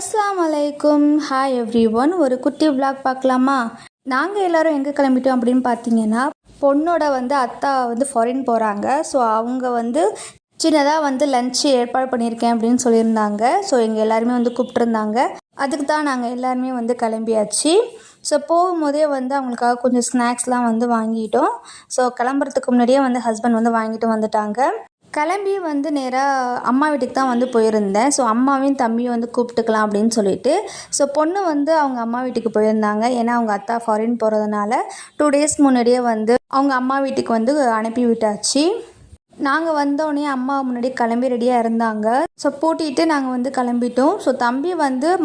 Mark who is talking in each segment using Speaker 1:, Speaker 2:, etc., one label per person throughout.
Speaker 1: அஸ்ஸலாமு அலைக்கும். Hi every one. ஒரு குட்டி விளாக் பார்க்கலாமா? நாங்கள் எல்லோரும் எங்கே கிளம்பிட்டோம் அப்படின்னு பார்த்தீங்கன்னா, பொண்ணோட அத்தா ஃபாரின் போகிறாங்க. ஸோ அவங்க சின்னதாக லன்ச்சு ஏற்பாடு பண்ணியிருக்கேன் அப்படின்னு சொல்லியிருந்தாங்க. ஸோ எங்கள் எல்லாருமே கூப்பிட்ருந்தாங்க. அதுக்கு தான் நாங்கள் எல்லாருமே கிளம்பியாச்சு. ஸோ போகும்போதே அவங்களுக்காக கொஞ்சம் ஸ்நாக்ஸ்லாம் வாங்கிட்டோம். ஸோ கிளம்புறதுக்கு முன்னாடியே ஹஸ்பண்ட் வாங்கிட்டு வந்துட்டாங்க. கிளம்பி நேராக அம்மா வீட்டுக்கு தான் போயிருந்தேன். ஸோ அம்மாவையும் தம்பியும் கூப்பிட்டுக்கலாம் அப்படின்னு சொல்லிட்டு. ஸோ பொண்ணு அவங்க அம்மா வீட்டுக்கு போயிருந்தாங்க. ஏன்னா அவங்க அத்தா ஃபாரின் போகிறதுனால 2 டேஸ் முன்னாடியே அவங்க அம்மா வீட்டுக்கு அனுப்பி விட்டாச்சு. நாங்கள் வந்தோடனே அம்மா முன்னாடி கிளம்பி ரெடியாக இருந்தாங்க. ஸோ பூட்டிகிட்டு நாங்கள் கிளம்பிட்டோம். ஸோ தம்பி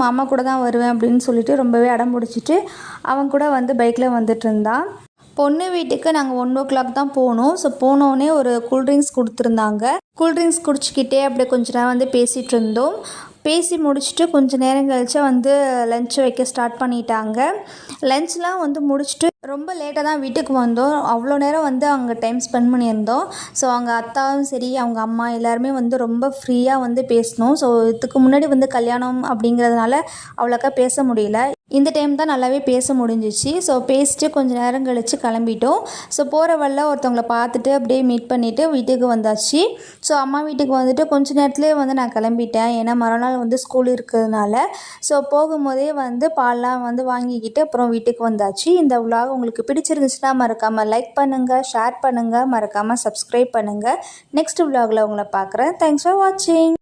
Speaker 1: மாமா கூட தான் வருவேன் அப்படின்னு சொல்லிட்டு ரொம்பவே அடம் பிடிச்சிட்டு அவன் கூட பைக்கில் வந்துட்டு இருந்தான். பொண்ணு வீட்டுக்கு நாங்கள் 1 o'clock தான் போனோம். ஸோ போனோடனே ஒரு கூல்ட்ரிங்க்ஸ் கொடுத்துருந்தாங்க. கூல்ட்ரிங்க்ஸ் குடிச்சிக்கிட்டே அப்படியே கொஞ்ச நேரம் பேசிகிட்டு இருந்தோம். பேசி முடிச்சுட்டு கொஞ்சம் நேரம் கழிச்சு லன்ச் வைக்க ஸ்டார்ட் பண்ணிட்டாங்க. லன்ச்லாம் முடிச்சுட்டு ரொம்ப லேட்டாக தான் வீட்டுக்கு வந்தோம். அவ்வளோ நேரம் அங்கே டைம் ஸ்பெண்ட் பண்ணியிருந்தோம். ஸோ அவங்க அத்தாவும் சரி அவங்க அம்மா எல்லாருமே ரொம்ப ஃப்ரீயாக பேசணும். ஸோ இதுக்கு முன்னாடி கல்யாணம் அப்படிங்கிறதுனால அவ்வளோக்கா பேச முடியல. இந்த டைம் தான் நல்லாவே பேச முடிஞ்சிச்சு. ஸோ பேசிட்டு கொஞ்சம் நேரம் கழித்து கிளம்பிட்டோம். ஸோ போகிற வழியில் ஒருத்தவங்களை பார்த்துட்டு அப்படியே மீட் பண்ணிவிட்டு வீட்டுக்கு வந்தாச்சு. ஸோ அம்மா வீட்டுக்கு வந்துட்டு கொஞ்சம் நேரத்துலேயே நான் கிளம்பிட்டேன். ஏன்னா மறுநாள் ஸ்கூல் இருக்கிறதுனால. ஸோ போகும்போதே பால்லாம் வாங்கிக்கிட்டு அப்புறம் வீட்டுக்கு வந்தாச்சு. இந்த விலாக் உங்களுக்கு பிடிச்சிருந்துச்சுன்னா மறக்காமல் லைக் பண்ணுங்கள், ஷேர் பண்ணுங்கள், மறக்காமல் சப்ஸ்கிரைப் பண்ணுங்கள். நெக்ஸ்ட் விலாகில் உங்களை பார்க்குறேன். தேங்க்ஸ் ஃபார் வாட்சிங்.